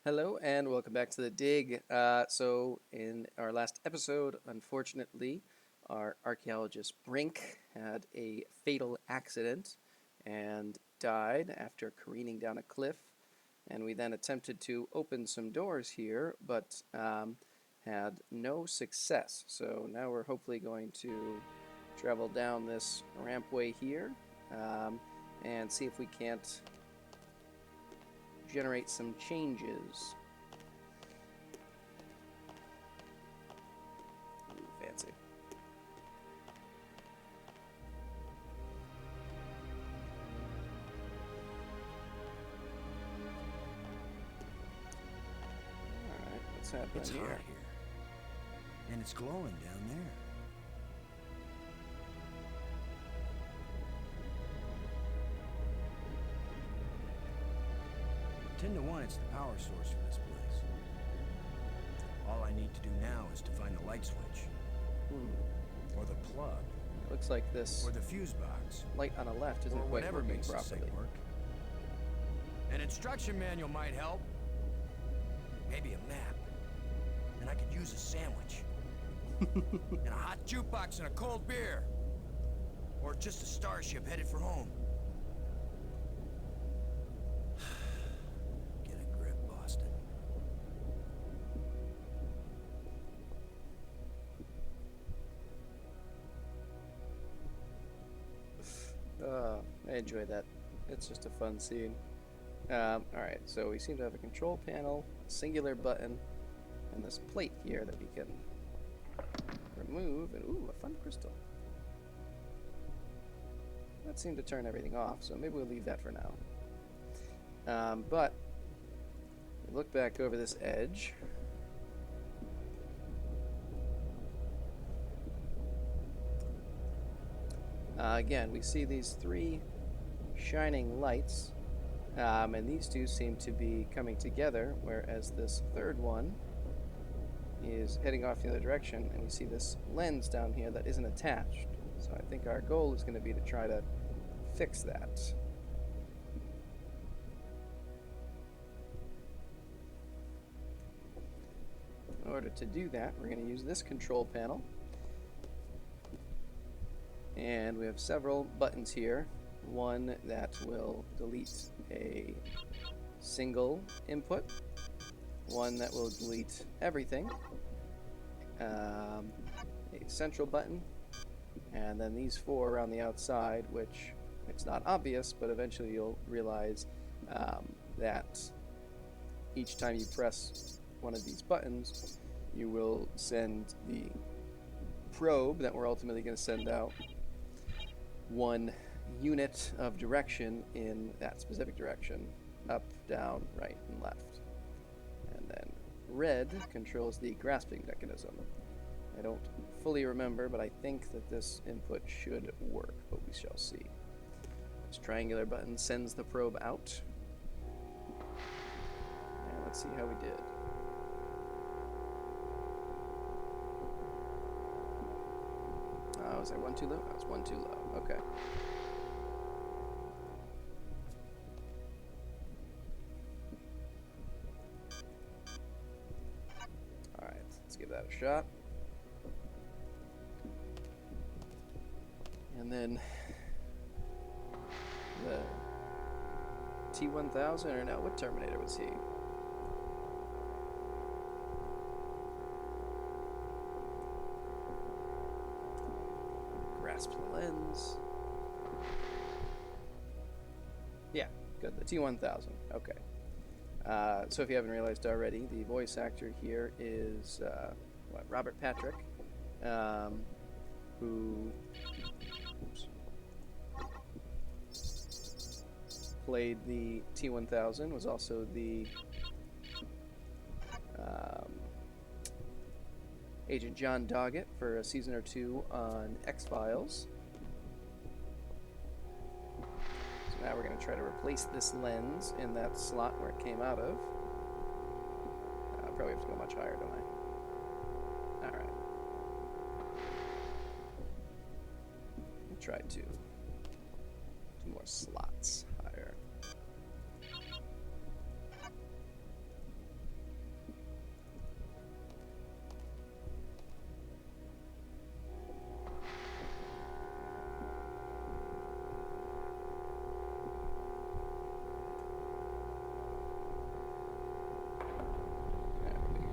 Hello and welcome back to the dig. So, in our last episode, unfortunately, our archaeologist Brink had a fatal accident and died after careening down a cliff. And we then attempted to open some doors here, but had no success. So, now we're hopefully going to travel down this rampway here and see if we can't generate some changes. Ooh, fancy. Alright, what's happening It's here? hot here, and it's glowing down there. 10 to 1, it's the power source for this place. All I need to do now is to find the light switch, or the plug, Looks like this or the fuse box, light on the left isn't or quite whatever working makes this properly. thing work. An instruction manual might help. Maybe a map. And I could use a sandwich. And a hot jukebox and a cold beer. Or just a starship headed for home. Get a grip, Boston. I enjoy that. It's just a fun scene. Alright, so we seem to have a control panel, a singular button, and this plate here that we can remove, and ooh, a fun crystal. That seemed to turn everything off, so maybe we'll leave that for now. But we look back over this edge. Again, we see these three shining lights, and these two seem to be coming together, whereas this third one is heading off the other direction, and we see this lens down here that isn't attached. So I think our goal is going to be to try to fix that. In order to do that, we're going to use this control panel. And we have several buttons here. One that will delete a single input. One that will delete everything. A central button. And then these four around the outside, which it's not obvious, but eventually you'll realize that each time you press one of these buttons, you will send the probe that we're ultimately going to send out one unit of direction in that specific direction, up, down, right, and left. And then red controls the grasping mechanism. I don't fully remember, but I think that this input should work, but we shall see. This triangular button sends the probe out. And let's see how we did. Was I one too low? I was one too low. Okay. Alright, let's give that a shot. And then the T-1000, or no, what Terminator was he? Grasp the lens. Yeah, good. The T-1000. Okay. So if you haven't realized already, the voice actor here is Robert Patrick, who played the T-1000, was also the Agent John Doggett for a season or two on X-Files. So now we're going to try to replace this lens in that slot where it came out of. I probably have to go much higher, don't I? Alright. We'll try to do more slots higher.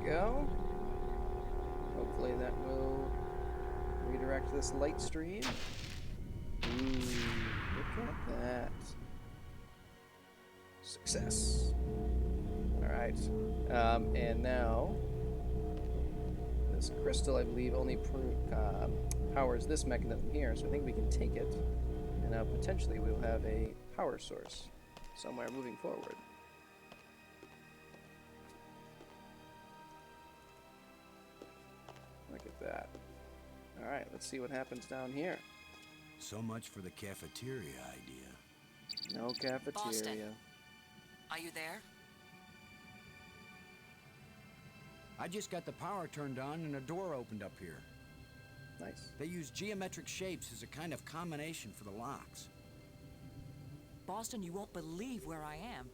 go. Hopefully that will redirect this light stream. Ooh, look at that. Success. Alright. And now, this crystal, I believe, only powers this mechanism here, so I think we can take it, and now potentially we'll have a power source somewhere moving forward. Look at that. Alright, let's see what happens down here. So much for the cafeteria idea. No cafeteria. Boston. Are you there? I just got the power turned on and a door opened up here. Nice. They use geometric shapes as a kind of combination for the locks. Boston, you won't believe where I am.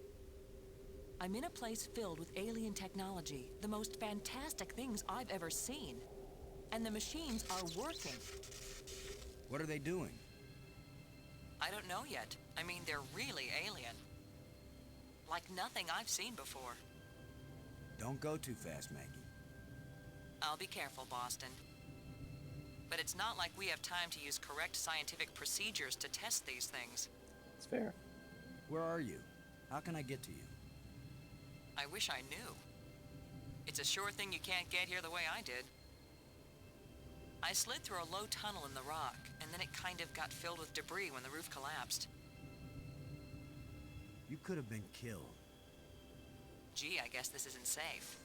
I'm in a place filled with alien technology, the most fantastic things I've ever seen. And the machines are working. What are they doing? I don't know yet. I mean, they're really alien. Like nothing I've seen before. Don't go too fast, Maggie. I'll be careful, Boston. But it's not like we have time to use correct scientific procedures to test these things. It's fair. Where are you? How can I get to you? I wish I knew. It's a sure thing you can't get here the way I did. I slid through a low tunnel in the rock, and then it kind of got filled with debris when the roof collapsed. You could have been killed. Gee, I guess this isn't safe.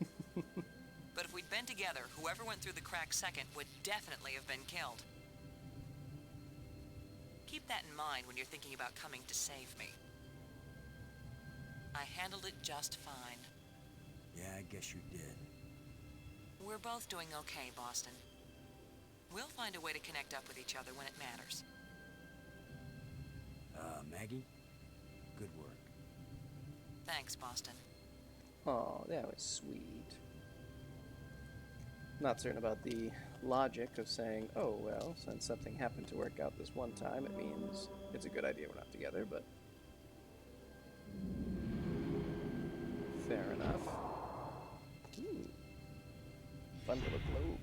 But if we'd been together, whoever went through the crack second would definitely have been killed. Keep that in mind when you're thinking about coming to save me. I handled it just fine. Yeah, I guess you did. We're both doing okay, Boston. We'll find a way to connect up with each other when it matters. Maggie? Good work. Thanks, Boston. Oh, that was sweet. Not certain about the logic of saying, oh, well, since something happened to work out this one time, it means it's a good idea we're not together, but fair enough. Ooh. Fun little globe.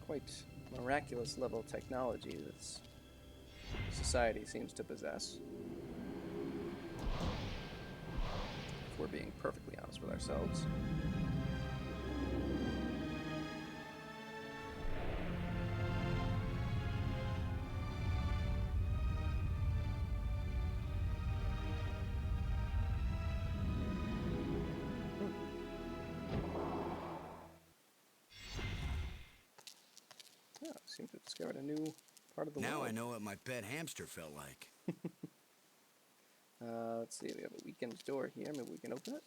Quite miraculous level technology that society seems to possess. If we're being perfectly honest with ourselves. Seem to have discovered a new part of the world. Now I know what my pet hamster felt like. Let's see, we have a weekend door here. Maybe we can open it.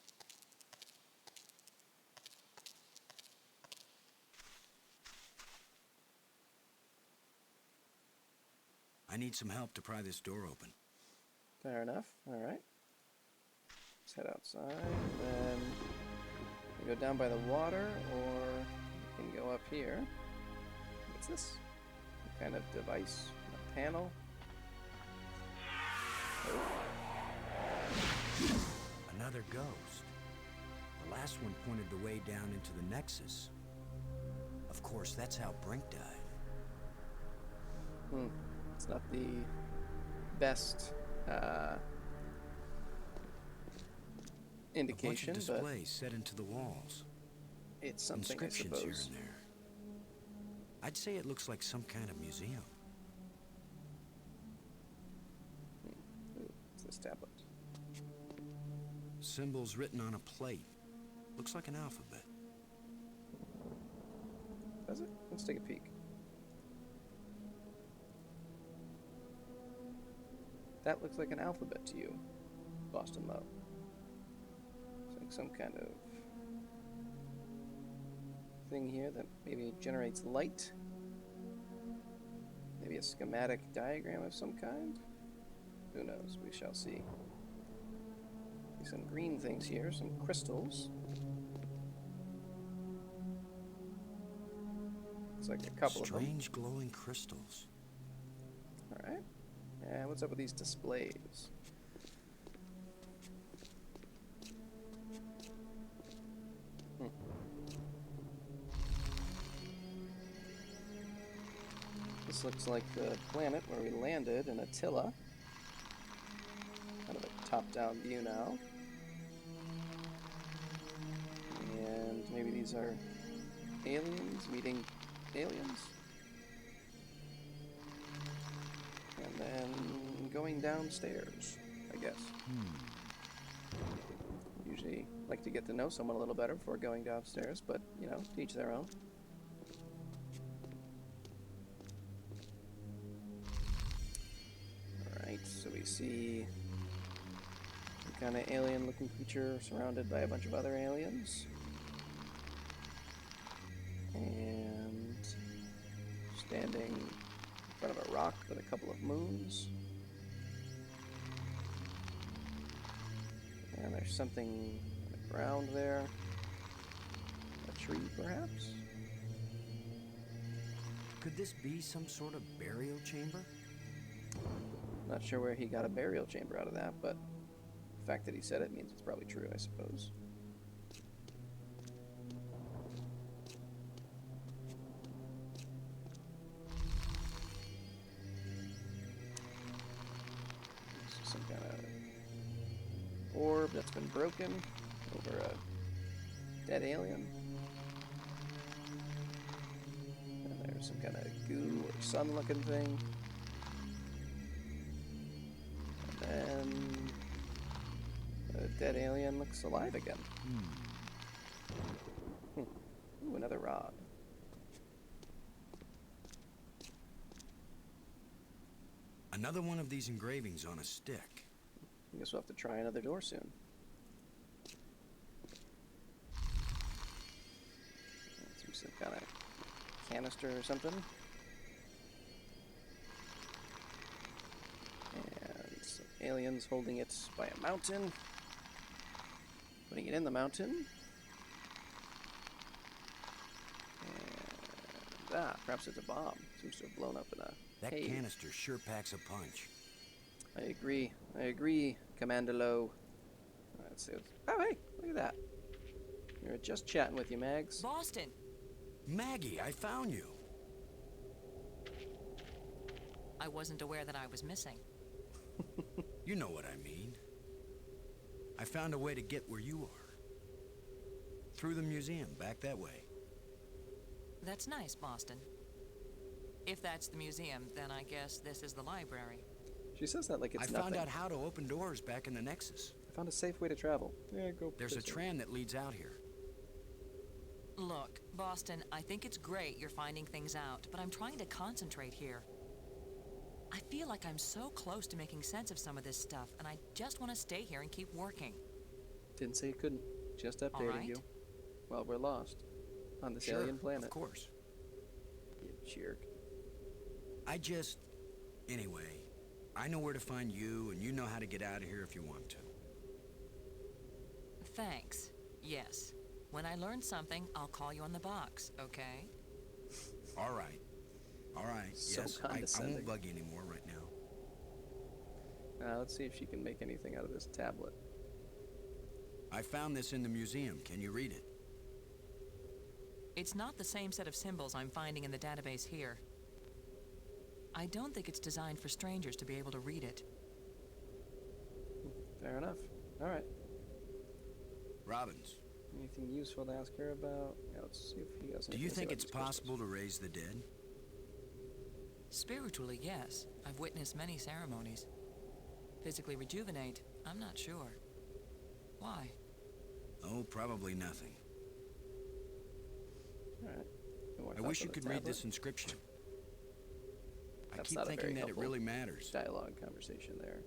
I need some help to pry this door open. Fair enough. All right. Let's head outside. Then we go down by the water, or we can go up here. What's this? What kind of device? A panel? Oh. Another ghost. The last one pointed the way down into the Nexus. Of course, that's how Brink died. It's not the best indication, a bunch of displays set into the walls. It's something, I Inscriptions here suppose. and there. I'd say it looks like some kind of museum. Ooh, it's this tablet. Symbols written on a plate. Looks like an alphabet. Does it? Let's take a peek. That looks like an alphabet to you, Boston Low. It's like some kind of thing here that maybe generates light. Maybe a schematic diagram of some kind. Who knows? We shall see. Some green things here, some crystals. Looks like a couple of them. Strange glowing crystals. All right. And what's What's up with these displays? This looks like the planet where we landed in Attila. Kind of a top-down view now. And maybe these are aliens meeting aliens. And then going downstairs, I guess. Usually like to get to know someone a little better before going downstairs, but, you know, to each their own. Alright, so we see some kind of alien-looking creature surrounded by a bunch of other aliens. And standing in front of a rock with a couple of moons. And there's something on the ground there. A tree, perhaps? Could this be some sort of burial chamber? Not sure where he got a burial chamber out of that, but the fact that he said it means it's probably true, I suppose. Some kind of orb that's been broken over a dead alien. And there's some kind of goo or sun looking thing. And then the dead alien looks alive again. Ooh, another rod. Another one of these engravings on a stick. I guess we'll have to try another door soon. Some kind of canister or something. And some aliens holding it by a mountain. Putting it in the mountain. And perhaps it's a bomb. Seems to have blown up in a That cave. canister sure packs a punch. I agree, Commander Lowe. Let's see. Oh, hey, look at that. We were just chatting with you, Mags. Boston! Maggie, I found you. I wasn't aware that I was missing. You know what I mean. I found a way to get where you are. Through the museum, back that way. That's nice, Boston. If that's the museum, then I guess this is the library. She says that like it's I nothing. found out how to open doors back in the Nexus. I found a safe way to travel. Yeah, go. There's a this way. tram that leads out here. Look, Boston, I think it's great you're finding things out, but I'm trying to concentrate here. I feel like I'm so close to making sense of some of this stuff, and I just want to stay here and keep working. Didn't say you couldn't. Just updating right. you. Well, we're lost on this Sure, alien planet. of course. You jerk. Anyway, I know where to find you, and you know how to get out of here if you want to. Thanks. Yes. When I learn something, I'll call you on the box, okay? All right. All right. So Yes, I condescending. won't bug you anymore right now. Let's see if she can make anything out of this tablet. I found this in the museum. Can you read it? It's not the same set of symbols I'm finding in the database here. I don't think it's designed for strangers to be able to read it. Fair enough. All right. Robbins, Anything useful to ask her about? Yeah, let's see if he has do anything you to say think about it's these crystals. possible to raise the dead? Spiritually, yes. I've witnessed many ceremonies. Physically rejuvenate, I'm not sure. Why? Oh, probably nothing. All right. More I thoughts wish on you the could read tablet? this inscription. I That's keep not a thinking very that it helpful really matters. Dialogue conversation there.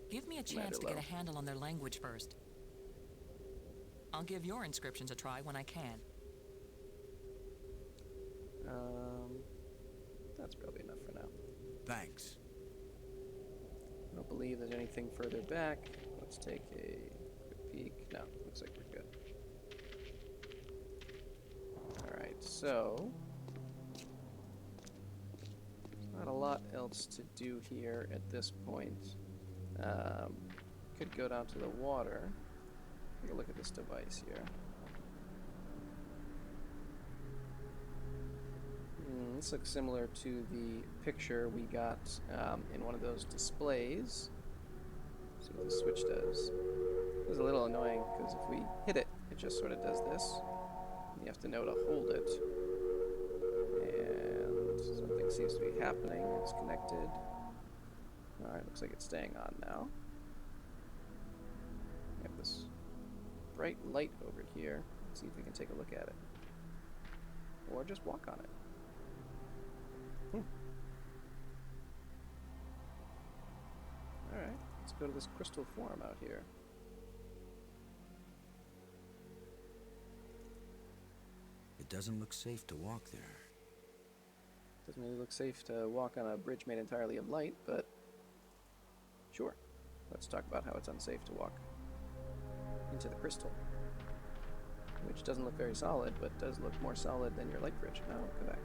Give me a Commander chance to get Lowe. a handle on their language first. I'll give your inscriptions a try when I can. That's probably enough for now. Thanks. I don't believe there's anything further back. Let's take a quick peek. No, looks like we're good. Alright, so... Not a lot else to do here at this point. Could go down to the water. Take a look at this device here. This looks similar to the picture we got in one of those displays. See what the switch does. It was a little annoying because if we hit it, it just sort of does this. You have to know to hold it. And something seems to be happening. It's connected. Alright, looks like it's staying on now. We have this bright light over here. Let's see if we can take a look at it. Or just walk on it. Alright, let's go to this crystal form out here. It doesn't look safe to walk there. Doesn't really look safe to walk on a bridge made entirely of light, but sure. Let's talk about how it's unsafe to walk into the crystal. Which doesn't look very solid, but does look more solid than your light bridge. Oh, go back.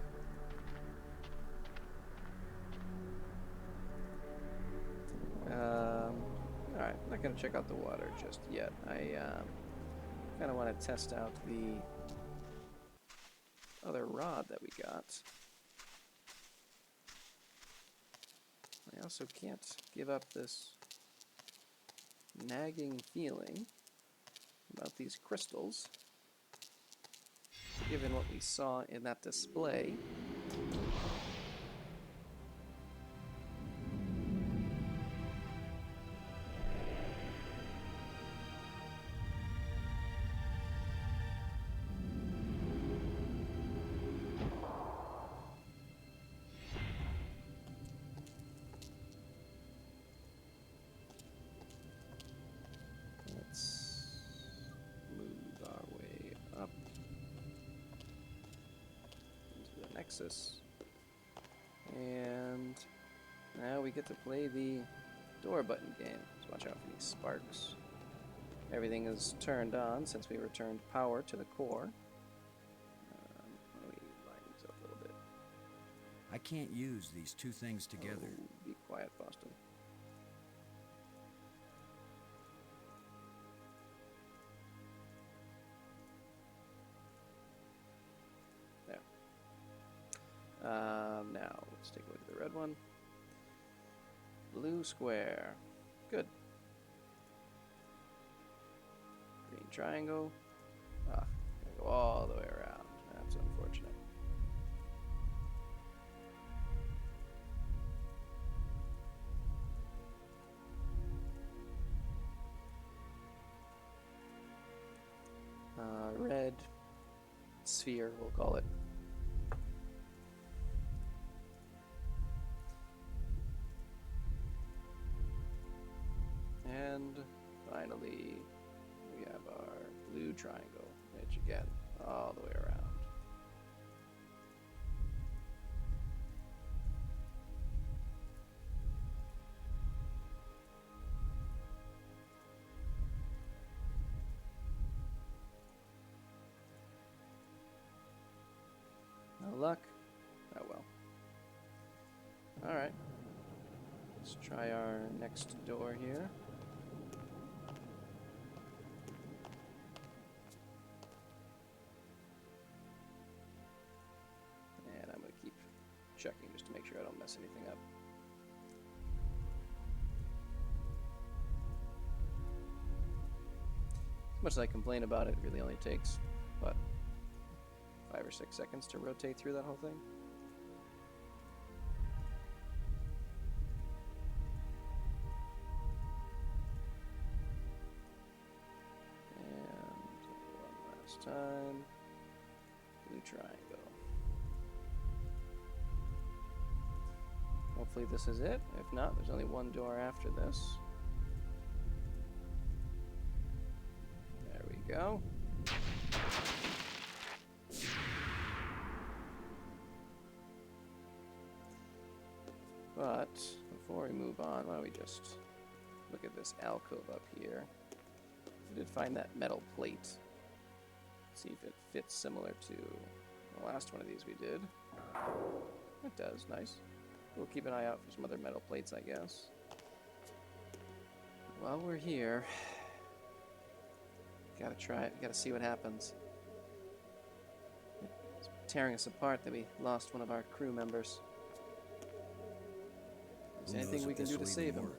Alright, I'm not going to check out the water just yet. I kind of want to test out the other rod that we got. I also can't give up this nagging feeling about these crystals, given what we saw in that display. Let's move our way up into the Nexus. And now we get to play the door button game. So watch out for these sparks. Everything is turned on since we returned power to the core. Let me line these up a little bit. I can't use these two things together. Oh, be quiet, Boston. There. Now, let's take a look at the red one. Blue square. Good. Green triangle. Ah, gotta go all the way around. That's unfortunate. Red sphere, we'll call it. And finally, we have our blue triangle, which again, all the way around. No luck? Oh well. Alright. Let's try our next door here. And I'm going to keep checking just to make sure I don't mess anything up. As much as I complain about it, it really only takes, what, 5 or 6 seconds to rotate through that whole thing. And one last time. Blue triangle. Hopefully this is it. If not, there's only one door after this. There we go. But before we move on, why don't we just look at this alcove up here. We did find that metal plate. See if it fits similar to the last one of these we did. It does, nice. We'll keep an eye out for some other metal plates, I guess. While we're here, gotta try it. Gotta see what happens. It's tearing us apart that we lost one of our crew members. Is there anything we can do to save him?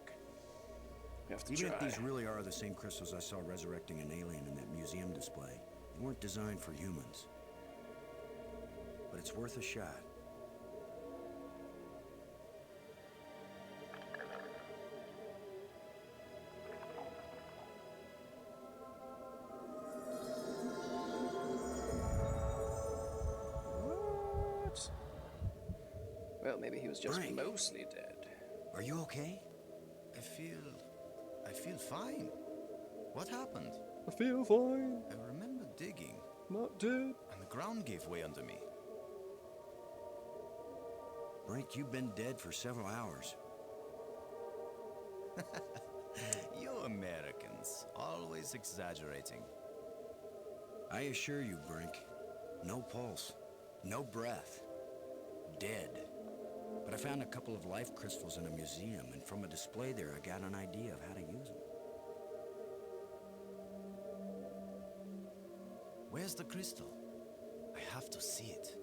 We have to Even try. if these really are the same crystals I saw resurrecting an alien in that museum display, they weren't designed for humans. But it's worth a shot. What? Well, maybe he was just Brink. mostly dead. Are you okay? I feel fine. What happened? I feel fine. I remember digging, Not dead. and the ground gave way under me. Brink, you've been dead for several hours. You Americans, always exaggerating. I assure you, Brink, no pulse, no breath, dead. But I found a couple of life crystals in a museum, and from a display there, I got an idea of how to use them. Where's the crystal? I have to see it.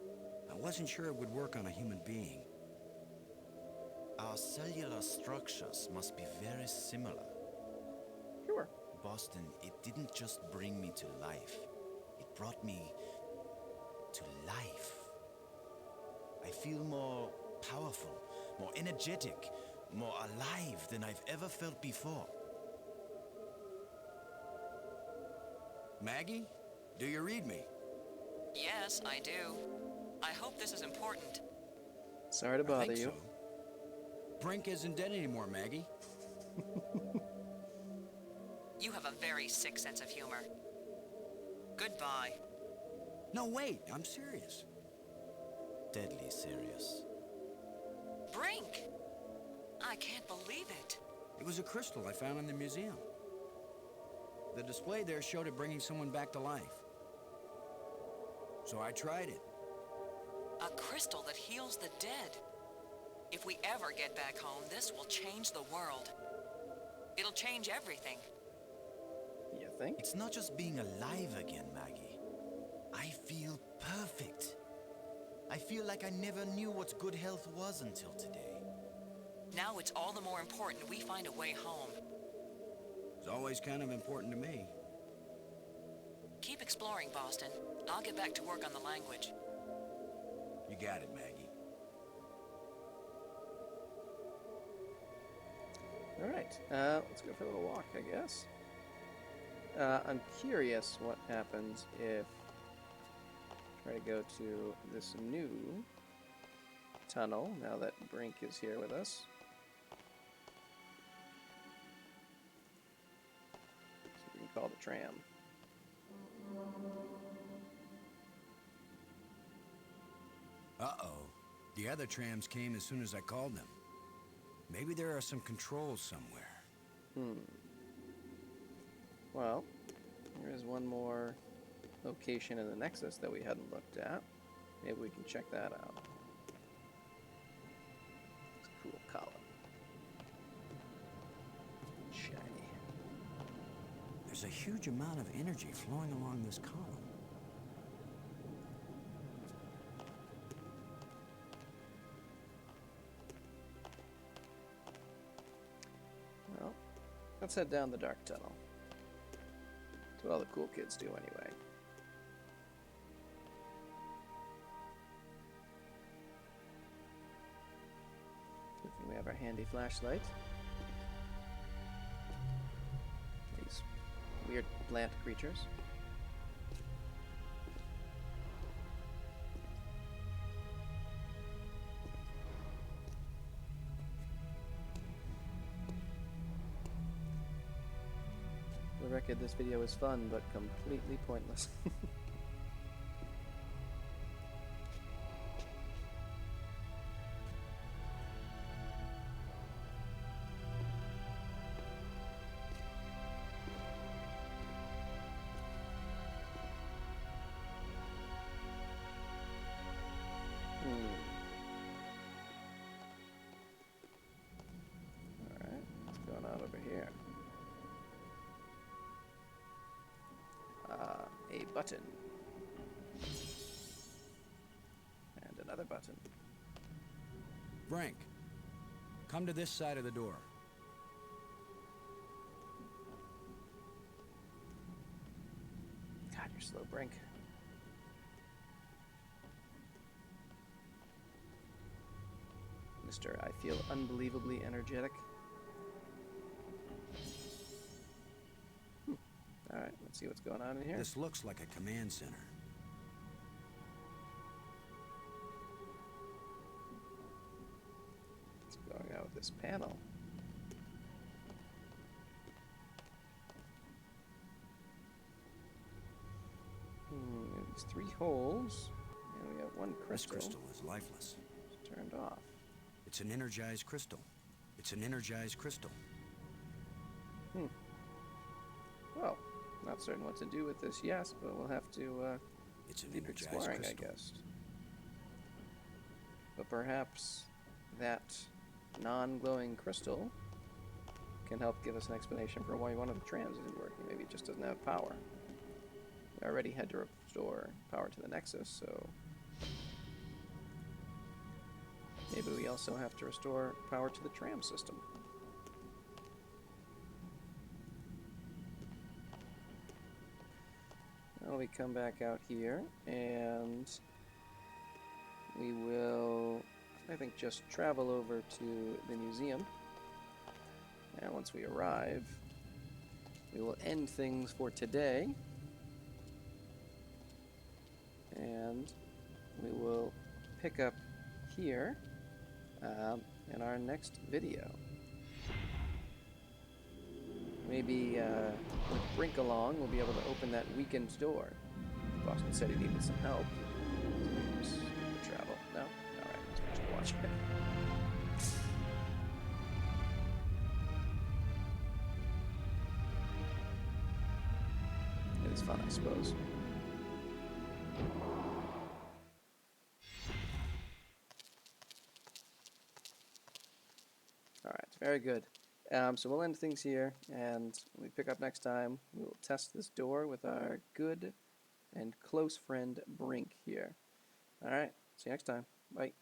I wasn't sure it would work on a human being. Our cellular structures must be very similar. Sure. Boston, it didn't just bring me to life. It brought me to life. I feel more powerful, more energetic, more alive than I've ever felt before. Maggie, do you read me? Yes, I do. I hope this is important. Sorry to I bother think you. so. Brink isn't dead anymore, Maggie. You have a very sick sense of humor. Goodbye. No, wait, I'm serious. Deadly serious. Brink! I can't believe it. It was a crystal I found in the museum. The display there showed it bringing someone back to life. So I tried it. A crystal that heals the dead. If we ever get back home, this will change the world. It'll change everything. You think? It's not just being alive again, Maggie. I feel perfect. I feel like I never knew what good health was until today. Now it's all the more important we find a way home. It's always kind of important to me. Keep exploring, Boston. I'll get back to work on the language. You got it, Maggie. All right. Let's go for a little walk, I guess. I'm curious what happens if I try to go to this new tunnel now that Brink is here with us. See if we can call the tram. Uh-oh. The other trams came as soon as I called them. Maybe there are some controls somewhere. Well, there is one more location in the Nexus that we hadn't looked at. Maybe we can check that out. It's a cool column. Shiny. There's a huge amount of energy flowing along this column. Well, let's head down the dark tunnel. That's what all the cool kids do anyway. Good thing we have our handy flashlight. These weird plant creatures. For the record, this video is fun, but completely pointless. button. And another button. Brink, come to this side of the door. God, you're slow, Brink. Mr. I feel unbelievably energetic. Alright, let's see what's going on in here. This looks like a command center. What's going on with this panel? These 3 holes, and we have 1 This crystal. crystal is lifeless. It's turned off. It's an energized crystal. It's an energized crystal. Well, not certain what to do with this, yes, but we'll have to It's an keep energized exploring, crystal. I guess. But perhaps that non-glowing crystal can help give us an explanation for why one of the trams isn't working. Maybe it just doesn't have power. We already had to restore power to the Nexus, so maybe we also have to restore power to the tram system. Well, we come back out here, and we will, I think, just travel over to the museum. And once we arrive, we will end things for today. And we will pick up here in our next video. Maybe with Brink along, we'll be able to open that weakened door. Boston said he needed some help. So travel. No? Alright, let's just watch it. It is fun, I suppose. Alright, very good. So we'll end things here, and when we pick up next time, we will test this door with our good and close friend Brink here. Alright, see you next time. Bye.